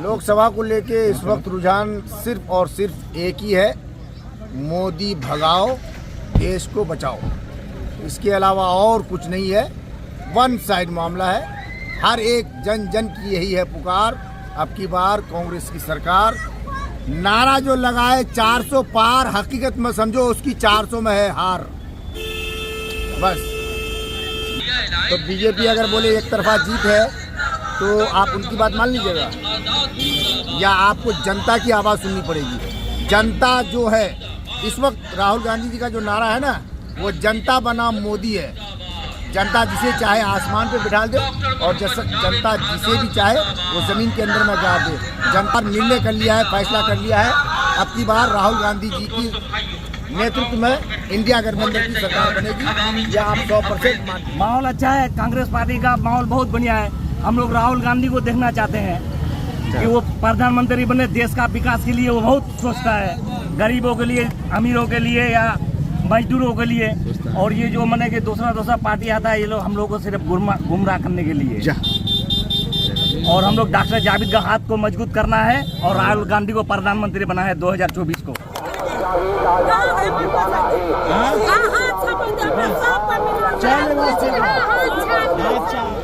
लोकसभा को लेके इस वक्त रुझान सिर्फ और सिर्फ एक ही है, मोदी भगाओ देश को बचाओ। इसके अलावा और कुछ नहीं है, वन साइड मामला है। हर एक जन जन की यही है पुकार। अब की बार कांग्रेस की सरकार। नारा जो लगाए 400 पार, हकीकत में समझो उसकी 400 में है हार। बस तो बीजेपी अगर बोले एक तरफा जीत है तो आप उनकी बात मान लीजिएगा या आपको जनता की आवाज़ सुननी पड़ेगी। जनता जो है इस वक्त राहुल गांधी जी का जो नारा है ना, वो जनता बनाम मोदी है। जनता जिसे चाहे आसमान पे बिठा दे और जनता जिसे भी चाहे वो ज़मीन के अंदर में गा दे। जनता ने निर्णय कर लिया है, फैसला कर लिया है। अब की बार राहुल गांधी जी की नेतृत्व में इंडिया गठबंधन की सरकार बनेगी। यह आप 100% मानते। माहौल अच्छा है, कांग्रेस पार्टी का माहौल बहुत बढ़िया है। हम लोग राहुल गांधी को देखना चाहते हैं कि वो प्रधानमंत्री बने। देश का विकास के लिए वो बहुत सोचता है, गरीबों के लिए, अमीरों के लिए या मजदूरों के लिए। और ये जो मने कि दूसरा पार्टी आता है, ये लोग हम लोग को सिर्फ गुमराह करने के लिए। और हम लोग डॉक्टर जावेद का हाथ को मजबूत करना है और राहुल गांधी को प्रधानमंत्री बना है 2024 को।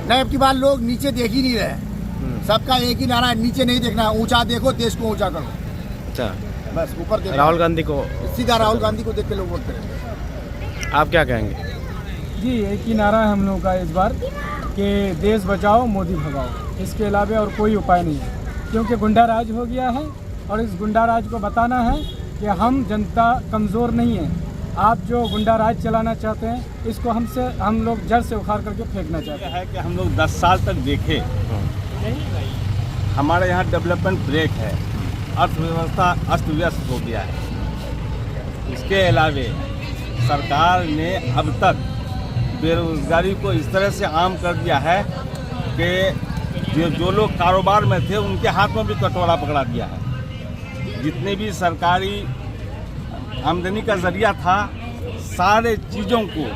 नहीं, अब की बार लोग नीचे देख ही नहीं रहे। सबका एक ही नारा है, नीचे नहीं देखना, ऊंचा देखो, देश को ऊंचा करो। अच्छा, बस ऊपर देखो। राहुल गांधी को, सीधा राहुल गांधी को देख के लोग वोट करेंगे। आप क्या कहेंगे? जी, एक ही नारा है हम लोगों का इस बार कि देश बचाओ मोदी भगाओ। इसके अलावा और कोई उपाय नहीं है, क्योंकि गुंडा राज हो गया है और इस गुंडा राज को बताना है कि हम जनता कमज़ोर नहीं है। आप जो गुंडा राज चलाना चाहते हैं, इसको हम लोग जड़ से उखाड़ करके फेंकना चाहते हैं। कि हम लोग 10 साल तक देखे, हमारे यहाँ डेवलपमेंट ब्रेक है, अर्थव्यवस्था अस्त व्यस्त हो गया है। इसके अलावे सरकार ने अब तक बेरोजगारी को इस तरह से आम कर दिया है कि जो लोग कारोबार में थे उनके हाथ में भी कटोरा पकड़ा दिया है। जितने भी सरकारी आमदनी का जरिया था, सारे चीज़ों को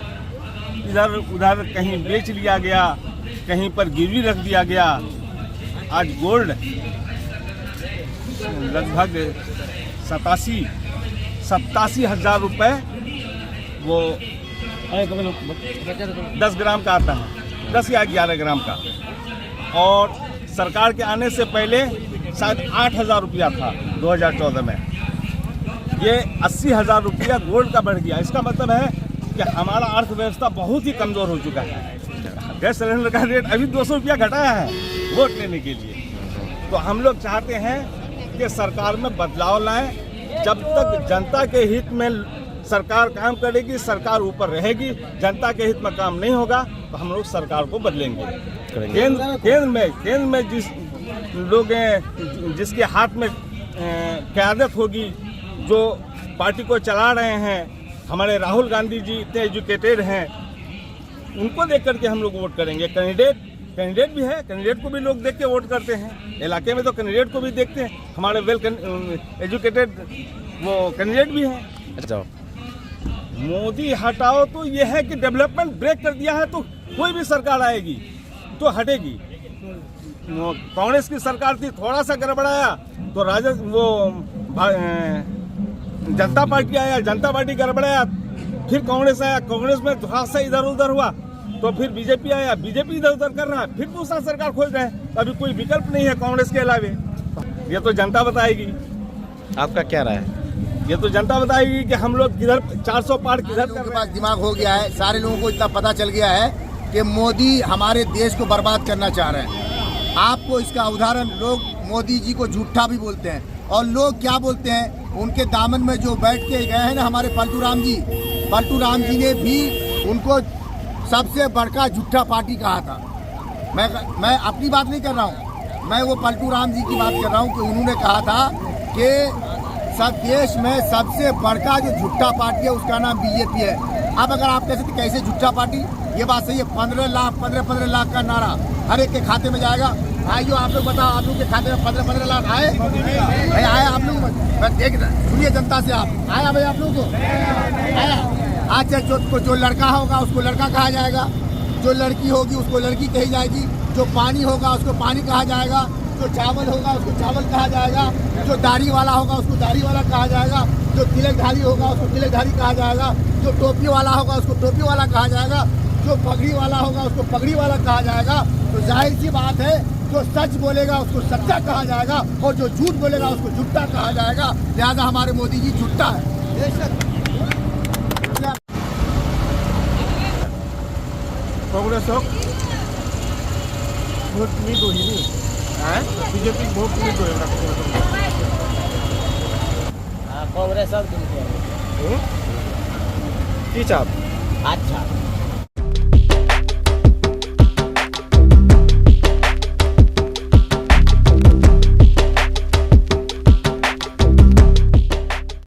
इधर उधर कहीं बेच लिया गया, कहीं पर गिरवी रख दिया गया। आज गोल्ड लगभग 87 हज़ार रुपये वो 10 ग्राम का आता है, 10 या 11 ग्राम का। और सरकार के आने से पहले शायद 8,000 रुपया था 2014 में। ये 80,000 रुपया गोल्ड का बढ़ गया। इसका मतलब है कि हमारा अर्थव्यवस्था बहुत ही कमज़ोर हो चुका है। गैस सिलेंडर का रेट अभी 200 रुपया घटाया है वोट लेने के लिए। तो हम लोग चाहते हैं कि सरकार में बदलाव लाएं। जब तक जनता के हित में सरकार काम करेगी, सरकार ऊपर रहेगी, जनता के हित में काम नहीं होगा तो हम लोग सरकार को बदलेंगे। केंद्र में जिस लोग जिसके हाथ में क़यादत होगी, जो पार्टी को चला रहे हैं, हमारे राहुल गांधी जी इतने एजुकेटेड हैं, उनको देख करके हम लोग वोट करेंगे। कैंडिडेट भी है, कैंडिडेट को भी लोग देख के वोट करते हैं। इलाके में तो कैंडिडेट को भी देखते हैं, हमारे वेल एजुकेटेड वो कैंडिडेट भी हैं। अच्छा, मोदी हटाओ तो ये है कि डेवलपमेंट ब्रेक कर दिया है, तो कोई भी सरकार आएगी तो हटेगी। कांग्रेस की सरकार थी, थोड़ा सा गड़बड़ाया तो जनता पार्टी आया, जनता पार्टी गड़बड़ाया, फिर कांग्रेस आया, कांग्रेस में थोड़ा सा इधर उधर हुआ तो फिर बीजेपी आया, बीजेपी इधर उधर कर रहा है, फिर दूसरा सरकार खोज रहे हैं। अभी कोई विकल्प नहीं है कांग्रेस के अलावे। ये तो जनता बताएगी। आपका क्या राय है? ये तो जनता बताएगी कि हम लोग किधर 400 पार किधर के पास दिमाग हो गया है। सारे लोगों को इतना पता चल गया है कि मोदी हमारे देश को बर्बाद करना चाह रहे हैं। आपको इसका उदाहरण, लोग मोदी जी को झूठा भी बोलते हैं। और लोग क्या बोलते हैं, उनके दामन में जो बैठ के गए हैं ना हमारे पलटू राम जी ने भी उनको सबसे बड़का झूठा पार्टी कहा था। मैं अपनी बात नहीं कर रहा हूँ, मैं वो पलटू राम जी की बात कर रहा हूँ कि उन्होंने कहा था कि सब देश में सबसे बड़का जो झूठा पार्टी है उसका नाम बीजेपी है। अब अगर आप कहते थे कैसे झूठा पार्टी, ये बात सही है। 15 लाख का नारा हर एक के खाते में जाएगा। भाइयों आप लोग बताओ, आप लोग के खाते में 15 लाख आए? भाई आए आप लोग? मैं देख रहा, सुनिए जनता से, आप आया भाई आप लोगों को? आया? आज जो लड़का होगा उसको लड़का कहा जाएगा, जो लड़की होगी उसको लड़की कही जाएगी, जो पानी होगा उसको पानी कहा जाएगा, जो चावल होगा उसको चावल कहा जाएगा, जो दाढ़ी वाला होगा उसको दाढ़ी वाला कहा जाएगा, जो तिलकधारी होगा उसको तिलकधारी कहा जाएगा, जो टोपी वाला होगा उसको टोपी वाला कहा जाएगा, जो पगड़ी वाला होगा उसको पगड़ी वाला कहा जाएगा। तो जाहिर सी बात है, जो सच बोलेगा उसको सच्चा कहा जाएगा और जो झूठ बोलेगा उसको झूठा कहा जाएगा। लिहाजा हमारे मोदी जी झूठा है। कांग्रेसक भोट मी दोहिनी बीजेपी भोट मी कांग्रेस की चाप अच्छा